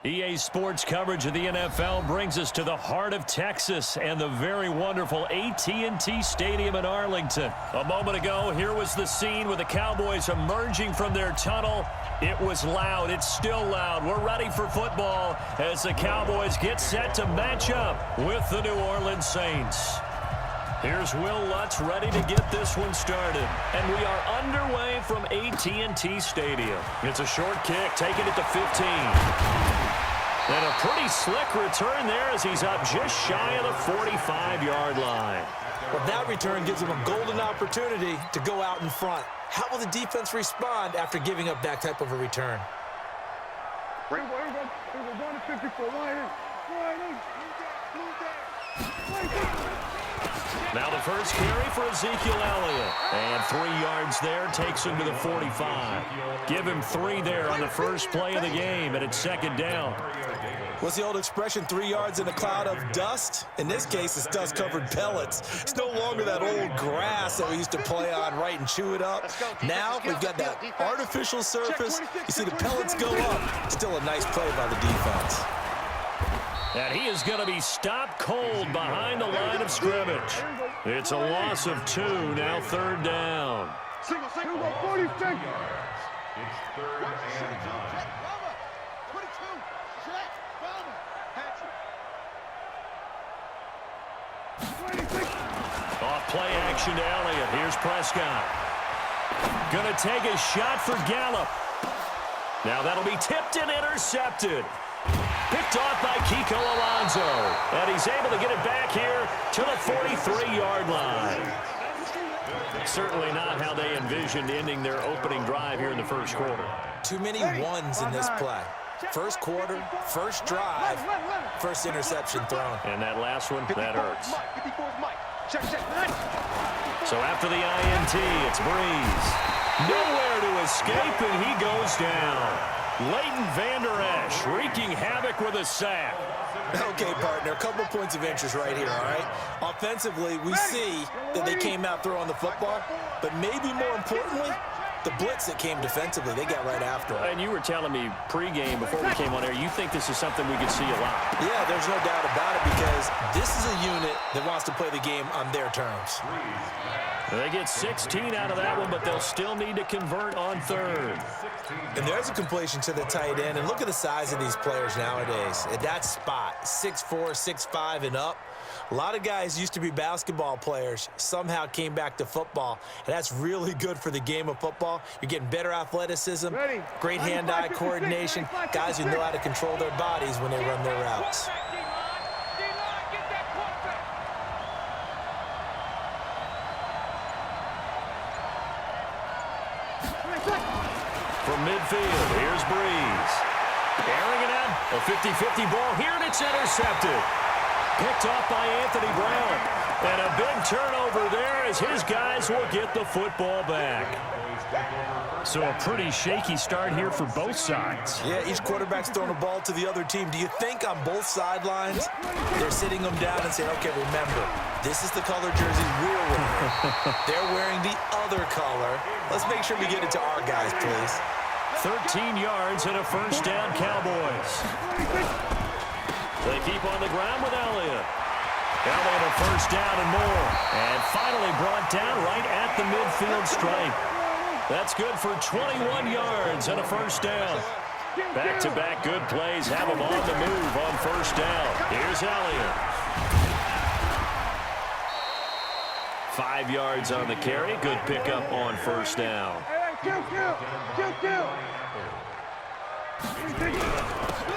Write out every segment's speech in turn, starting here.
EA Sports coverage of the NFL brings us to the heart of Texas and the very wonderful AT&T Stadium in Arlington. A moment ago, here was the scene with the Cowboys emerging from their tunnel. It was loud. It's still loud. We're ready for football as the Cowboys get set to match up with the New Orleans Saints. Here's Will Lutz ready to get this one started. And we are underway from AT&T Stadium. It's a short kick, taking it to 15. And a pretty slick return there as he's up just shy of the 45-yard line. Well, that return gives him a golden opportunity to go out in front. How will the defense respond after giving up that type of a return? Now the first carry for Ezekiel Elliott. And 3 yards there takes him to the 45. Give him 3 there on the first play of the game, and it's second down. What's the old expression, 3 yards in a cloud of dust? In this case, it's dust-covered pellets. It's no longer that old grass that we used to play on, right, and chew it up. Now we've got that artificial surface. You see the pellets go up. Still a nice play by the defense. And he is going to be stopped cold behind the line of scrimmage. It's a loss of 2, now third down. It's 3rd and 9. Off play action to Elliott. Here's Prescott. Going to take a shot for Gallup. Now that'll be tipped and intercepted. Picked off by Kiko Alonso. And he's able to get it back here to the 43-yard line. Certainly not how they envisioned ending their opening drive here in the first quarter. Too many ones in this play. First quarter, first drive, first interception thrown. And that last one, that hurts. So after the INT, it's Breeze. Nowhere to escape, and he goes down. Leighton Vander Esch wreaking havoc with a sack. Okay, partner, a couple points of interest right here, all right? Offensively, we see that they came out throwing the football, but maybe more importantly, the blitz that came defensively, they got right after it. And you were telling me pregame before we came on air, you think this is something we could see a lot. Yeah, there's no doubt about it because this is a unit that wants to play the game on their terms. They get 16 out of that one, but they'll still need to convert on third. And there's a completion to the tight end. And look at the size of these players nowadays. At that spot, 6'4", 6'5", and up. A lot of guys used to be basketball players, somehow came back to football. And that's really good for the game of football. You're getting better athleticism, great hand-eye coordination, guys who know how to control their bodies when they run their routes. From midfield, here's Breeze. Airing it out, a 50-50 ball here, and it's intercepted. Picked off by Anthony Brown. And a big turnover there as his guys will get the football back. So a pretty shaky start here for both sides. Yeah, each quarterback's throwing a ball to the other team. Do you think on both sidelines they're sitting them down and saying, okay, remember, this is the color jersey we're wearing. They're wearing the other color. Let's make sure we get it to our guys, please. 13 yards and a first down, Cowboys. They keep on the ground with Elliott. Elliott a first down and more. And finally brought down right at the midfield stripe. That's good for 21 yards and a first down. Back-to-back good plays have him on the move on first down. Here's Elliott. 5 yards on the carry. Good pickup on first down.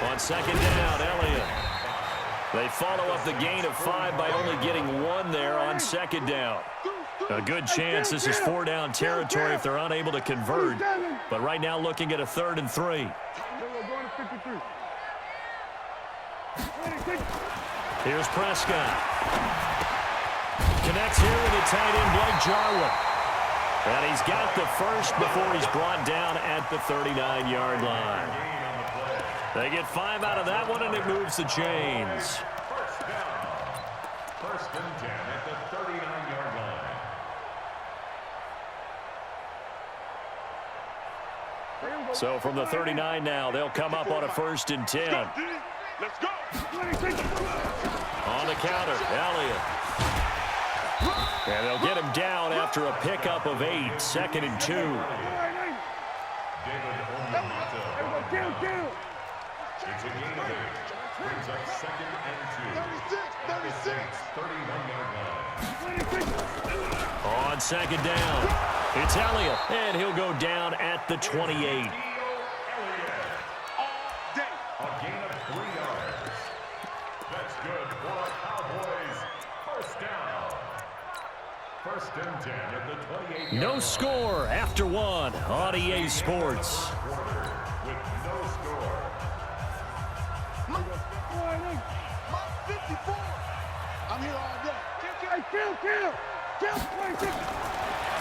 On second down, Elliott. They follow up the gain of 5 by only getting 1 there on second down. A good chance this is 4-down territory if they're unable to convert. But right now looking at a 3rd and 3. Here's Prescott. Connects here with the tight end, Blake Jarwin. And he's got the first before he's brought down at the 39-yard line. They get 5 out of that one, and it moves the chains. First and 10 at the 39-yard line. So from the 39 now, they'll come up on a 1st and 10. Let's go. On the counter, Elliott. And they'll get him down after a pickup of 8, 2nd and 2. It's a gain of 8. Brings up 2nd and 2. 36, 31-yard line. On 2nd down, it's Elliott, and he'll go down at the 28. A gain of 3 yards. That's good for the Cowboys. 1st down. 1st and 10 at the 28. No score after 1 on EA Sports. With no score. My 54. I'm here all day. Kill.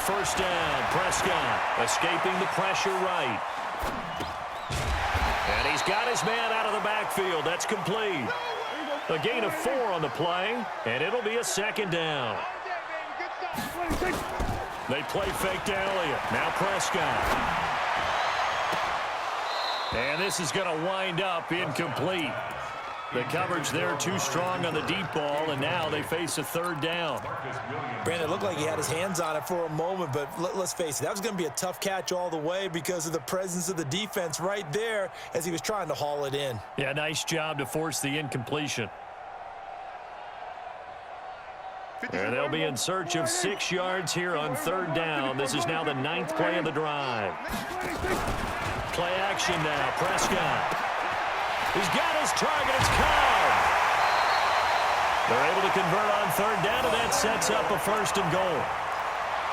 1st down, Prescott escaping the pressure right. And he's got his man out of the backfield. That's complete. A gain of 4 on the play, and it'll be a 2nd down. They play fake to Elliott. Now Prescott. And this is going to wind up incomplete. The coverage there too strong on the deep ball, and now they face a 3rd down. Brandon, it looked like he had his hands on it for a moment, but let's face it, that was going to be a tough catch all the way because of the presence of the defense right there as he was trying to haul it in. Yeah, nice job to force the incompletion. And they'll be in search of 6 yards here on 3rd down. This is now the 9th play of the drive. Play action now, Prescott. He's got his target. It's caught. They're able to convert on 3rd down, and that sets up a 1st and goal.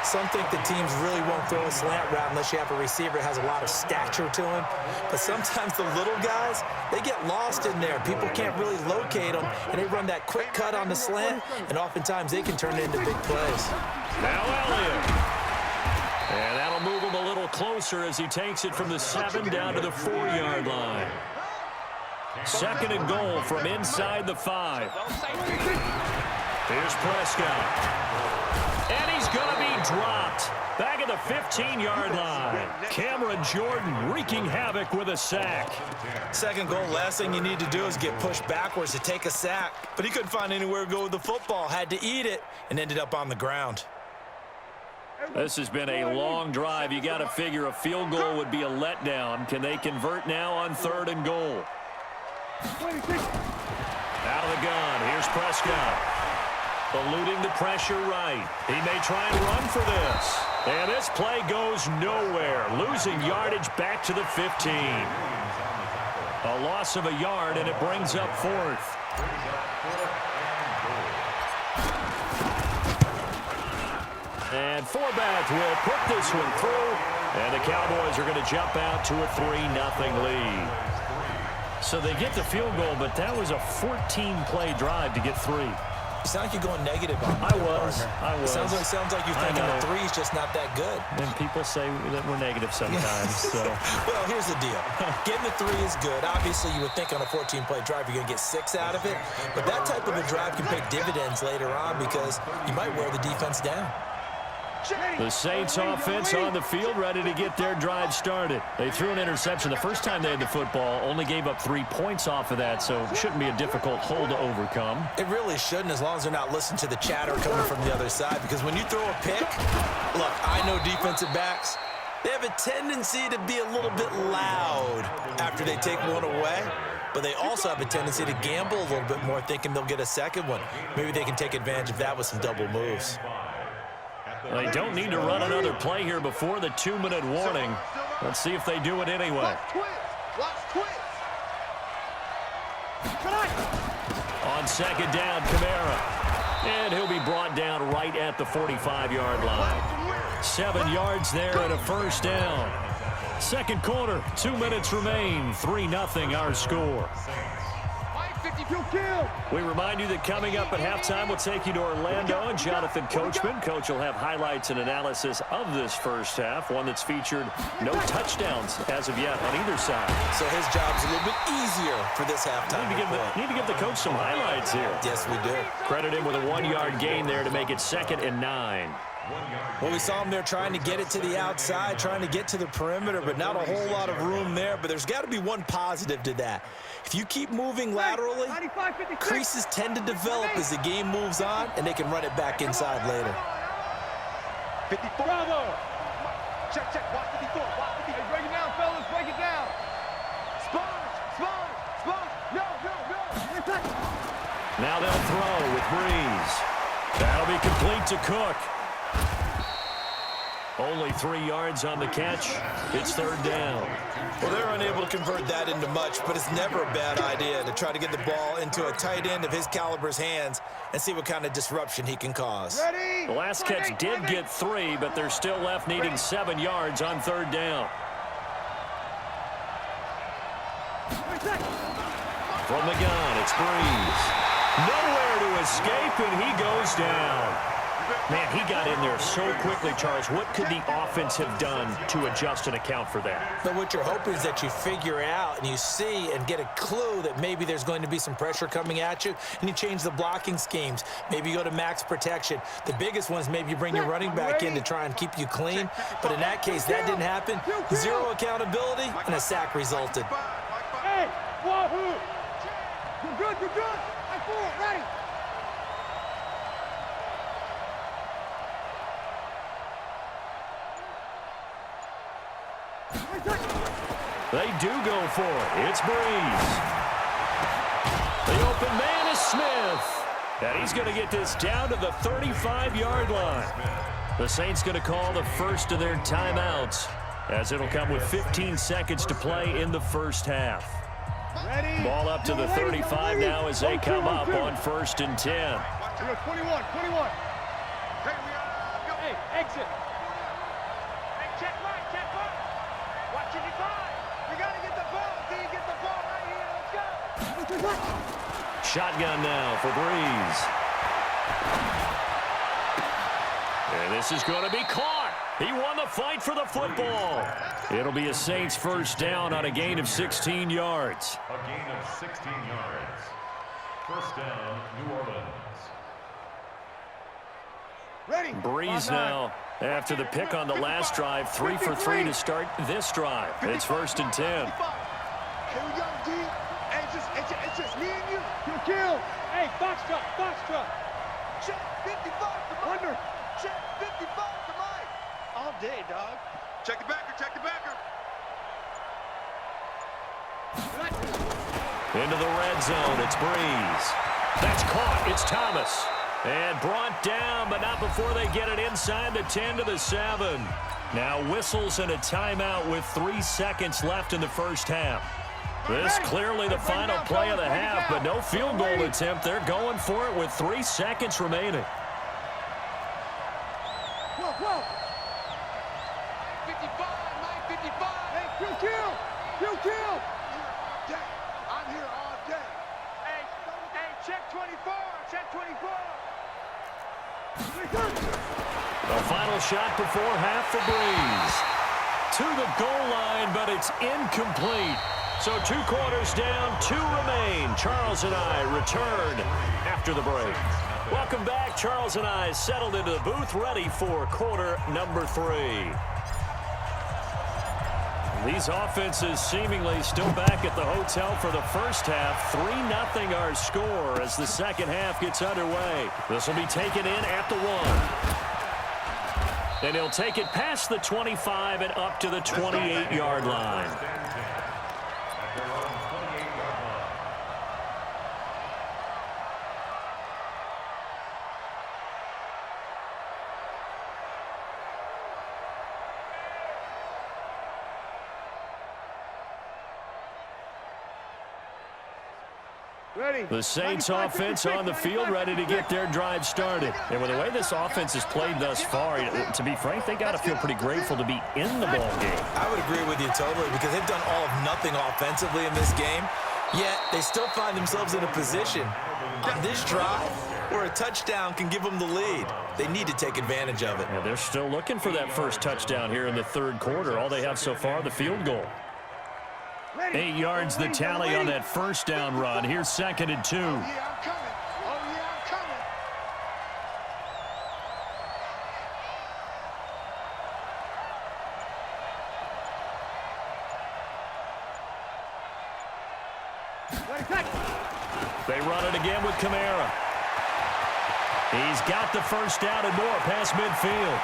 Some think the teams really won't throw a slant route unless you have a receiver that has a lot of stature to him. But sometimes the little guys, they get lost in there. People can't really locate them, and they run that quick cut on the slant, and oftentimes they can turn it into big plays. Now Elliott. And that'll move him a little closer as he takes it from the 7 down to the 4-yard line. 2nd and goal from inside the 5. Here's Prescott. And he's going to be dropped. Back at the 15-yard line. Cameron Jordan wreaking havoc with a sack. 2nd goal, last thing you need to do is get pushed backwards to take a sack. But he couldn't find anywhere to go with the football. Had to eat it and ended up on the ground. This has been a long drive. You got to figure a field goal would be a letdown. Can they convert now on 3rd and goal? Out of the gun, here's Prescott. Eluding the pressure right. He may try and run for this. And this play goes nowhere. Losing yardage back to the 15. A loss of a yard, and it brings up 4th. And Forbath will put this one through. And the Cowboys are going to jump out to a 3-0 lead. So they get the field goal, but that was a 14-play drive to get 3. You sound like you're going negative on me. I was. Sounds like you're thinking the 3 is just not that good. And people say that we're negative sometimes. So. Well, here's the deal. Getting the 3 is good. Obviously, you would think on a 14-play drive you're going to get 6 out of it. But that type of a drive can pay dividends later on because you might wear the defense down. The Saints offense on the field, ready to get their drive started. They threw an interception the first time they had the football, only gave up 3 points off of that, so it shouldn't be a difficult hole to overcome. It really shouldn't, as long as they're not listening to the chatter coming from the other side, because when you throw a pick, look, I know defensive backs, they have a tendency to be a little bit loud after they take one away. But they also have a tendency to gamble a little bit more, thinking they'll get a second one. Maybe they can take advantage of that with some double moves. They don't need to run another play here before the 2-minute warning. Let's see if they do it anyway. On 2nd down, Kamara. And he'll be brought down right at the 45-yard line. 7 yards there and a 1st down. 2nd quarter, 2 minutes remain. 3-0 our score. We remind you that coming up at halftime, we'll take you to Orlando and Jonathan Coachman. Coach will have highlights and analysis of this first half, one that's featured no touchdowns as of yet on either side. So his job's a little bit easier for this halftime. Need to give the coach some highlights here. Yes, we do. Credit him with a 1-yard gain there to make it 2nd and 9. Well, we saw him there trying to get it to the outside, trying to get to the perimeter, but not a whole lot of room there. But there's got to be one positive to that. If you keep moving laterally, creases tend to develop as the game moves on, and they can run it back inside later. 54. Bravo. Check, watch 54. Watch 54. Hey, break it down, fellas. Break it down. Sponge. No. Now they'll throw with Breeze. That'll be complete to Cook. Only 3 yards on the catch. It's third down. Well, they're unable to convert that into much, but it's never a bad idea to try to get the ball into a tight end of his caliber's hands and see what kind of disruption he can cause. Ready? The last catch did get 3, but they're still left needing 7 yards on third down. From the gun, it's Breeze. Nowhere to escape, and he goes down. Man, he got in there so quickly, Charles. What could the offense have done to adjust and account for that? But what you're hoping is that you figure out and you see and get a clue that maybe there's going to be some pressure coming at you, and you change the blocking schemes. Maybe you go to max protection. The biggest ones, maybe you bring your running back in to try and keep you clean. But in that case, that didn't happen. 0 accountability, and a sack resulted. Hey, wahoo! You're good. I'm forward, ready. They do go for it. It's Breeze. The open man is Smith. And he's going to get this down to the 35-yard line. The Saints going to call the first of their timeouts, as it'll come with 15 seconds to play in the first half. Ready? Ball up to the 35 now as they come up on 1st and 10. 21. Hey, exit. Hey, check right. Watch it, we got to get the ball. Do you get the ball right here? Let's go. Shotgun now for Breeze. And this is going to be caught. He won the fight for the football. It'll be a Saints first down on a gain of 16 yards. A gain of 16 yards. First down, New Orleans. Ready? Breeze now after the pick on the last drive. 3 for 3 to start this drive. It's 1st and 10. Here we go, D. Hey, it's just me and you. Kill. Hey, box truck. Check 55 to Mike. Under. Check 55 to Mike. All day, dog. Check the backer. Into the red zone. It's Breeze. That's caught. It's Thomas. And brought down, but not before they get it inside the 10 to the 7. Now whistles and a timeout with 3 seconds left in the first half. This clearly the final play of the half, but no field goal attempt. They're going for it with 3 seconds remaining. Whoa. 55, Mike, 55. Hey, kill. I'm here all day. Hey, check 24. The final shot before half for Breeze. To the goal line, but it's incomplete. So 2 quarters down, 2 remain. Charles and I return after the break. Welcome back. Charles and I settled into the booth, ready for quarter number 3. These offenses seemingly still back at the hotel for the first half. 3-0 our score as the second half gets underway. This will be taken in at the 1. And he'll take it past the 25 and up to the 28-yard line. Ready. The Saints offense on the field ready to get their drive started. And with the way this offense has played thus far, to be frank, they got to feel pretty grateful to be in the ball game. I would agree with you totally because they've done all of nothing offensively in this game, yet they still find themselves in a position on this drive where a touchdown can give them the lead. They need to take advantage of it. Yeah, they're still looking for that first touchdown here in the third quarter. All they have so far, the field goal. 8 yards the tally on that first down run. Here's 2nd and 2. Oh, yeah, I'm coming. They run it again with Kamara. He's got the first down and more past midfield.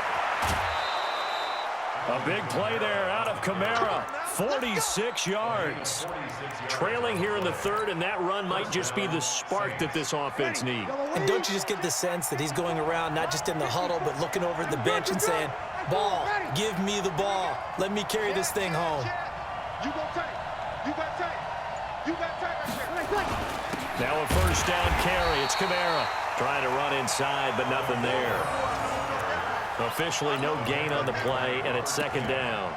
A big play there out of Kamara. 46 yards. Trailing here in the third, and that run might just be the spark that this offense needs. And don't you just get the sense that he's going around not just in the huddle, but looking over at the bench and saying, ball, give me the ball. Let me carry this thing home. You got tape. You got tape. You got tape. Now a first down carry. It's Kamara trying to run inside, but nothing there. Officially no gain on the play, and it's second down.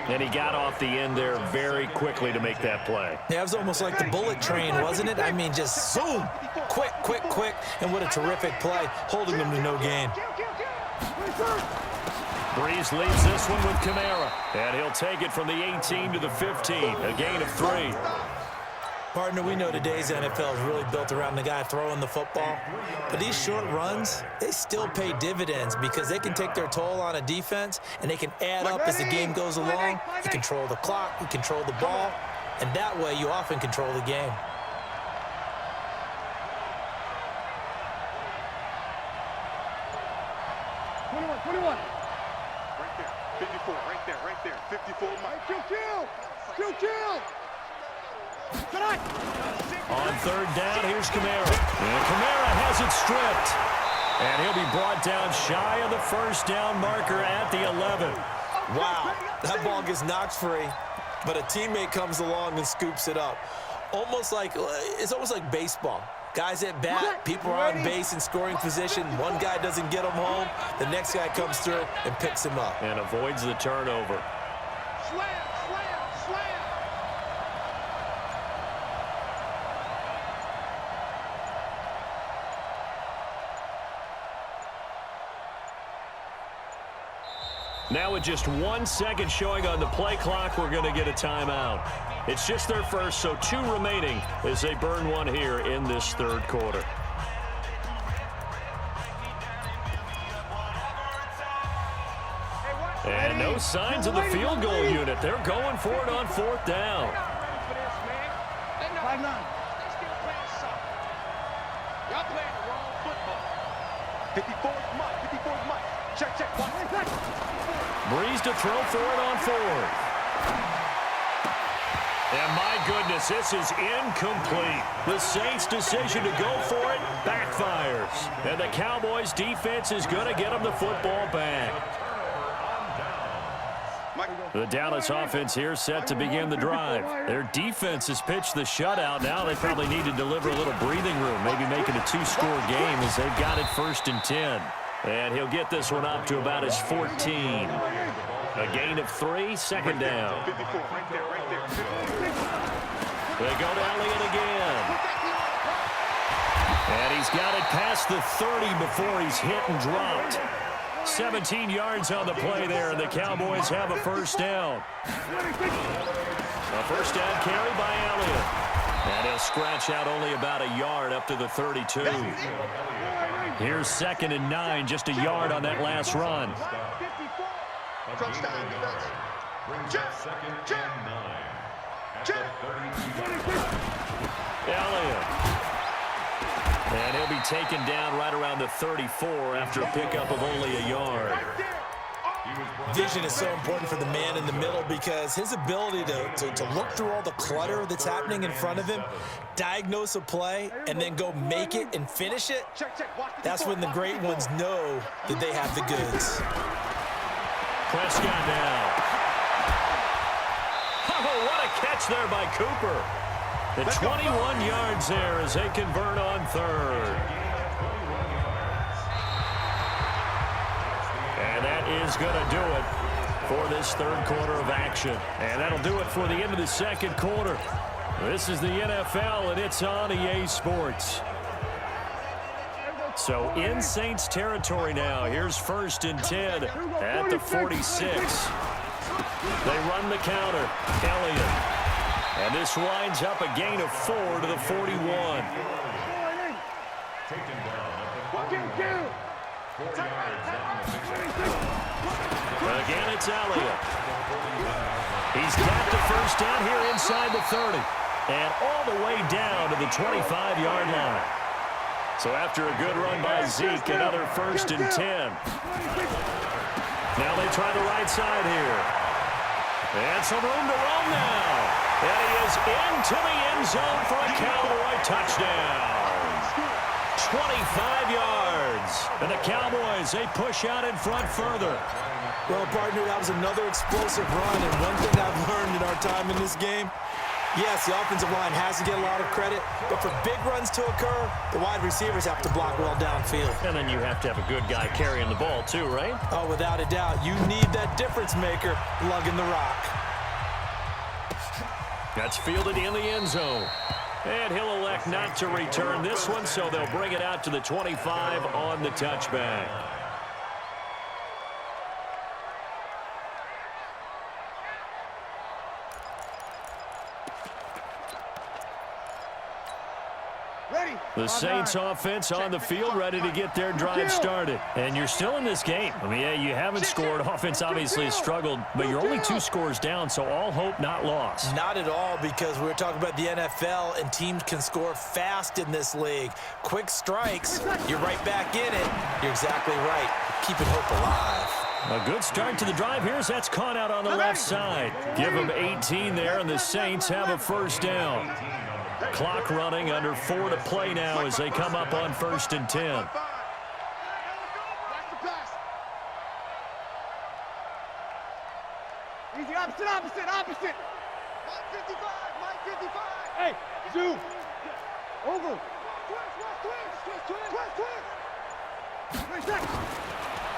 And he got off the end there very quickly to make that play. Yeah, it was almost like the bullet train, wasn't it? I mean, just zoom, quick, quick, quick, and what a terrific play, holding them to no gain. Breeze leaves this one with Kamara, and he'll take it from the 18 to the 15, a gain of 3. Partner, we know today's NFL is really built around the guy throwing the football. But these short runs, they still pay dividends because they can take their toll on a defense, and they can add up as the game goes along. You control the clock, you control the ball, and that way you often control the game. Right there. 54. Right there. Right there. 54. Kill. On third down, here's Kamara. And Kamara has it stripped. And he'll be brought down shy of the first down marker at the 11. Wow, that ball gets knocked free, but a teammate comes along and scoops it up. It's almost like baseball. Guys at bat, people are on base in scoring position. One guy doesn't get him home. The next guy comes through and picks him up. And avoids the turnover. Slam. Now with just 1 second showing on the play clock, we're going to get a timeout. It's just their first, so 2 remaining as they burn one here in this third quarter. And no signs of the field goal unit. They're going for it on fourth down. 5-9. Y'all playing the wrong football. 54's Mike. 54's Mike. Check. Breeze to throw for it on fourth. And my goodness, this is incomplete. The Saints' decision to go for it backfires. And the Cowboys' defense is going to get them the football back. The Dallas offense here set to begin the drive. Their defense has pitched the shutout. Now they probably need to deliver a little breathing room, maybe make it a 2-score game as they've got it first and 10. And he'll get this one up to about his 14. A gain of 3, second down. They go to Elliott again. And he's got it past the 30 before he's hit and dropped. 17 yards on the play there, and the Cowboys have a first down. A first down carry by Elliott. And he'll scratch out only about a yard up to the 32. Here's 2nd and 9, just a yard on that last run. Touchdown defense. Check. Elliott. And he'll be taken down right around the 34 after a pickup of only a yard. Vision is so important for the man in the middle because his ability to look through all the clutter that's happening in front of him, diagnose a play, and then go make it and finish it, that's when the great ones know that they have the goods. Prescott now. Oh, what a catch there by Cooper. The 21 yards there as they convert on third. And that is going to do it for this third quarter of action. And that'll do it for the end of the second quarter. This is the NFL, and it's on EA Sports. So in Saints territory now. Here's 1st and 10 at the 46. They run the counter. Elliott. And this winds up a gain of 4 to the 41. Again, it's Elliott. He's got the first down here inside the 30. And all the way down to the 25-yard line. So after a good run by Zeke, another 1st and 10. Now they try the right side here. And some room to run now. And he is into the end zone for a Cowboy touchdown. 25 yards. And the Cowboys, they push out in front further. Well, partner, that was another explosive run. And one thing I've learned in our time in this game, yes, the offensive line has to get a lot of credit, but for big runs to occur, the wide receivers have to block well downfield. And then you have to have a good guy carrying the ball too, right? Oh, without a doubt. You need that difference maker lugging the rock. That's fielded in the end zone. And he'll elect not to return this one, so they'll bring it out to the 25 on the touchback. The Saints offense on the field, ready to get their drive started. And you're still in this game. I mean, yeah, you haven't scored. Offense obviously has struggled, but you're only 2 scores down, so all hope not lost. Not at all, because we're talking about the NFL, and teams can score fast in this league. Quick strikes, you're right back in it. You're exactly right. Keeping hope alive. A good start to the drive here as that's caught out on the left side. Give them 18 there, and the Saints have a 1st down. Clock running, under 4 to play now as they come up on 1st and 10. Easy, opposite. Mike 55. Hey, zoom. Over. Twist.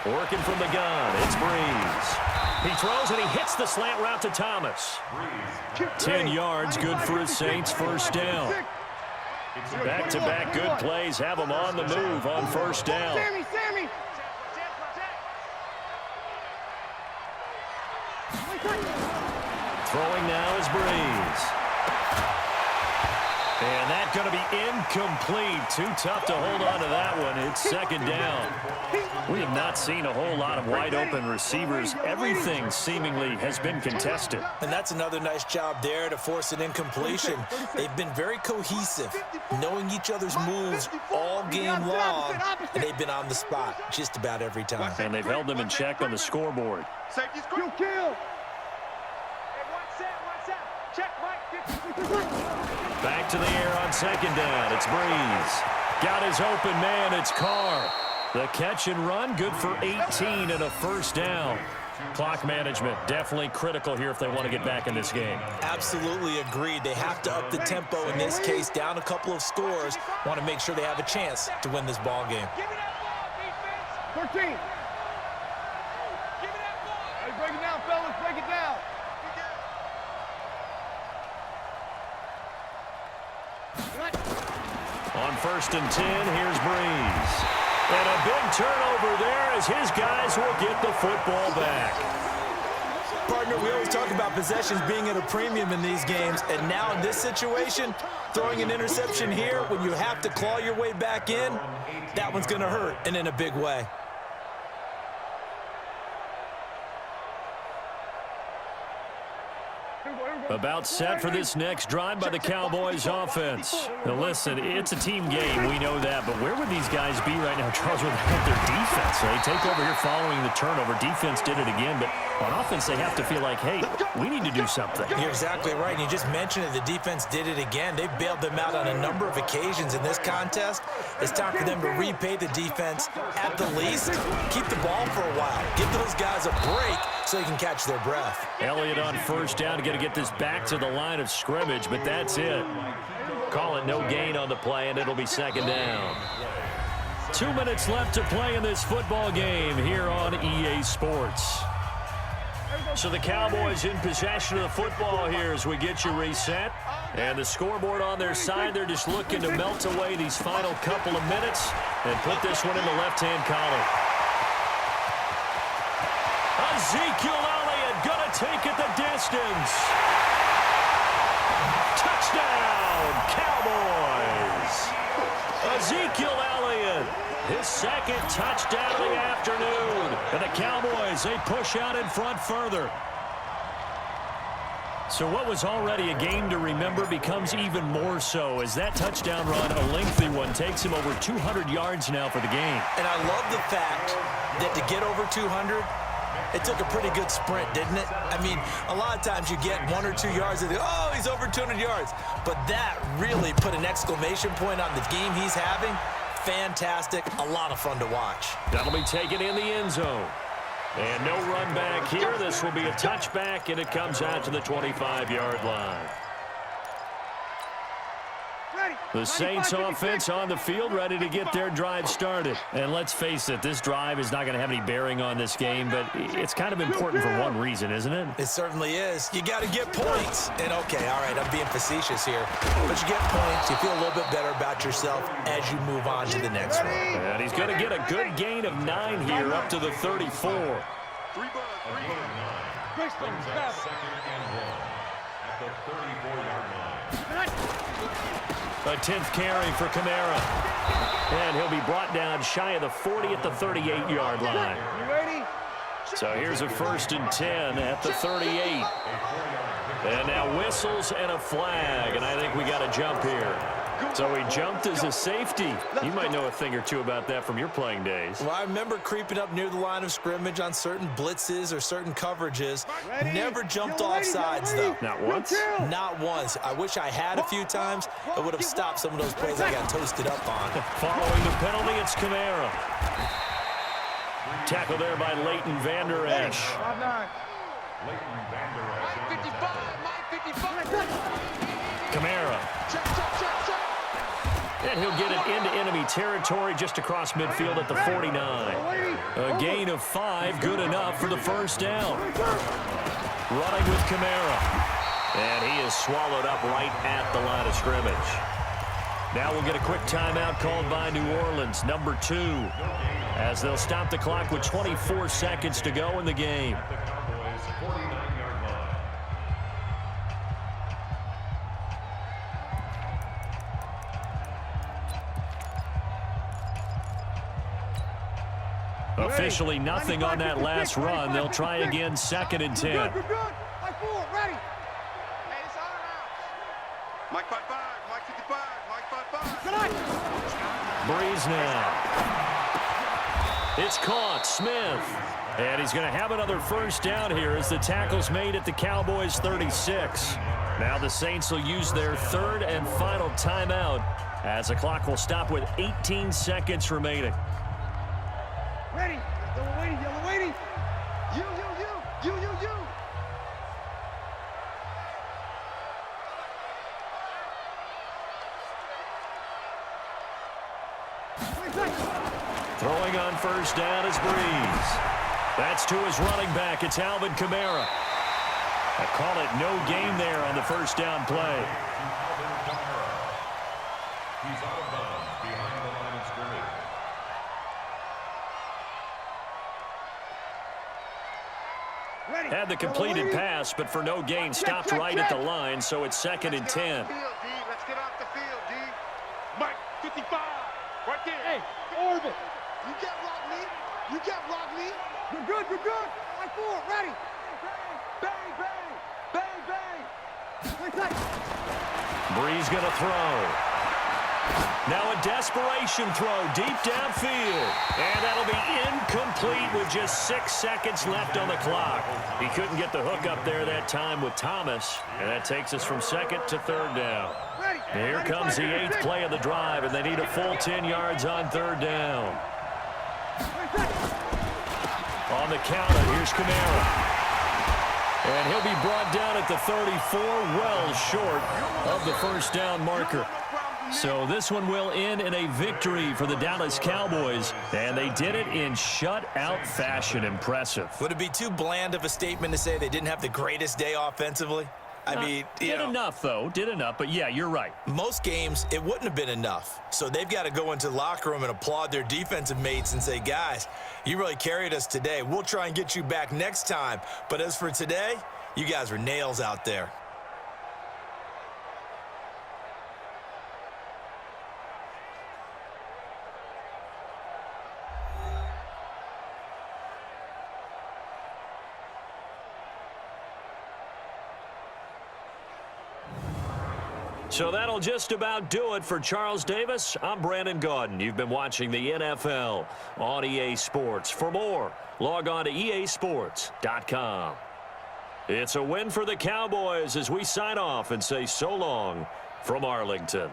Working from the gun, it's Breeze. He throws and he hits the slant route to Thomas. 10 yards, good for his Saints, 1st down. Back-to-back good plays have them on the move on 1st down. Sammy. Throwing now is Breeze. And that's going to be incomplete. Too tough to hold on to that one. It's 2nd down. We have not seen a whole lot of wide-open receivers. Everything seemingly has been contested. And that's another nice job there to force an incompletion. They've been very cohesive, knowing each other's moves all game long, and they've been on the spot just about every time. And they've held them in check on the scoreboard. Kill. Check, Mike. Back to the air on 2nd down. It's Breeze. Got his open man. It's Carr. The catch and run, good for 18 and a 1st down. Clock management definitely critical here if they want to get back in this game. Absolutely agreed. They have to up the tempo in this case, down a couple of scores. Want to make sure they have a chance to win this ball game. Give me that ball, defense. 13. Give me that ball. Hey, break it down, fellas. Break it down. On 1st and 10, here's Breeze. And a big turnover there as his guys will get the football back. Partner, we always talk about possessions being at a premium in these games, and now in this situation, throwing an interception here when you have to claw your way back in, that one's going to hurt, and in a big way. About set for this next drive by the Cowboys offense. Now listen, it's a team game, we know that, but where would these guys be right now, Charles, without their defense? They take over here following the turnover. Defense did it again, but on offense they have to feel like, hey, we need to do something. You're exactly right, and you just mentioned it. The defense did it again. They bailed them out on a number of occasions in this contest. It's time for them to repay the defense at the least. Keep the ball for a while. Give those guys a break so they can catch their breath. Elliott on 1st down, got to get this back to the line of scrimmage, but that's it. Call it no gain on the play, and it'll be 2nd down. 2 minutes left to play in this football game here on EA Sports. So the Cowboys in possession of the football here as we get you reset. And the scoreboard on their side, they're just looking to melt away these final couple of minutes and put this one in the left-hand column. Ezekiel Elliott gonna take it the distance. Touchdown, Cowboys. Ezekiel Elliott, his 2nd touchdown of the afternoon. And the Cowboys, they push out in front further. So what was already a game to remember becomes even more so as that touchdown run, a lengthy one, takes him over 200 yards now for the game. And I love the fact that to get over 200, it took a pretty good sprint, didn't it? I mean, a lot of times you get 1 or 2 yards and oh, he's over 200 yards. But that really put an exclamation point on the game he's having. Fantastic. A lot of fun to watch. That'll be taken in the end zone. And no run back here. This will be a touchback, and it comes out to the 25-yard line. The Saints offense on the field, ready to get their drive started. And let's face it, this drive is not going to have any bearing on this game, but it's kind of important for one reason, isn't it? It certainly is. You got to get points. And, okay, all right, I'm being facetious here. But you get points. You feel a little bit better about yourself as you move on to the next one. And he's going to get a good gain of 9 here up to the 34. Second and 1 at the 34-yard line. A 10th carry for Kamara. And he'll be brought down shy of the 40 at the 38-yard line. So here's a 1st and 10 at the 38. And now whistles and a flag. And I think we got a jump here. So he jumped as a safety. You might know a thing or two about that from your playing days. Well, I remember creeping up near the line of scrimmage on certain blitzes or certain coverages. Never jumped off sides, though. Not once? Not once. I wish I had a few times. I would have stopped some of those plays I got toasted up on. Following the penalty, it's Kamara. Tackle there by Leighton Vander Esch. Leighton Vander Esch. Kamara. And he'll get it into enemy territory just across midfield at the 49. A gain of 5, good enough for the first down. Running with Kamara. And he is swallowed up right at the line of scrimmage. Now we'll get a quick timeout called by New Orleans, number 2, as they'll stop the clock with 24 seconds to go in the game. Officially nothing on that last run. They'll try again, 2nd and 10. Ready. Mike 55, Mike 55, Mike 55. Breeze now. It's caught. Smith. And he's going to have another first down here as the tackle's made at the Cowboys' 36. Now the Saints will use their 3rd and final timeout as the clock will stop with 18 seconds remaining. Ready. Yellow waiting, yellow waiting. You. Throwing on first down is Breeze. That's to his running back. It's Alvin Kamara. I call it no gain there on the first down play. He's out of bounds behind the line of scrimmage. Had the completed pass, but for no gain, stopped right at the line, so it's 2nd and 10. Let's get off the field, D. Mike 55. Right there. Hey, orbit. You can't block me. You can't block me. You're good. Mike 4, ready. Bang, bang. Breeze going to throw. Now a desperation throw deep downfield. And that'll be incomplete with just 6 seconds left on the clock. He couldn't get the hook up there that time with Thomas. And that takes us from 2nd to 3rd down. Here comes the 8th play of the drive, and they need a full 10 yards on 3rd down. On the counter, here's Kamara. And he'll be brought down at the 34, well short of the first down marker. So this one will end in a victory for the Dallas Cowboys, and they did it in shutout fashion. Impressive. Would it be too bland of a statement to say they didn't have the greatest day offensively? I mean, did enough, though. Did enough, but yeah, you're right. Most games, it wouldn't have been enough. So they've got to go into the locker room and applaud their defensive mates and say, guys, you really carried us today. We'll try and get you back next time. But as for today, you guys were nails out there. So that'll just about do it for Charles Davis. I'm Brandon Gaudin. You've been watching the NFL on EA Sports. For more, log on to easports.com. It's a win for the Cowboys as we sign off and say so long from Arlington.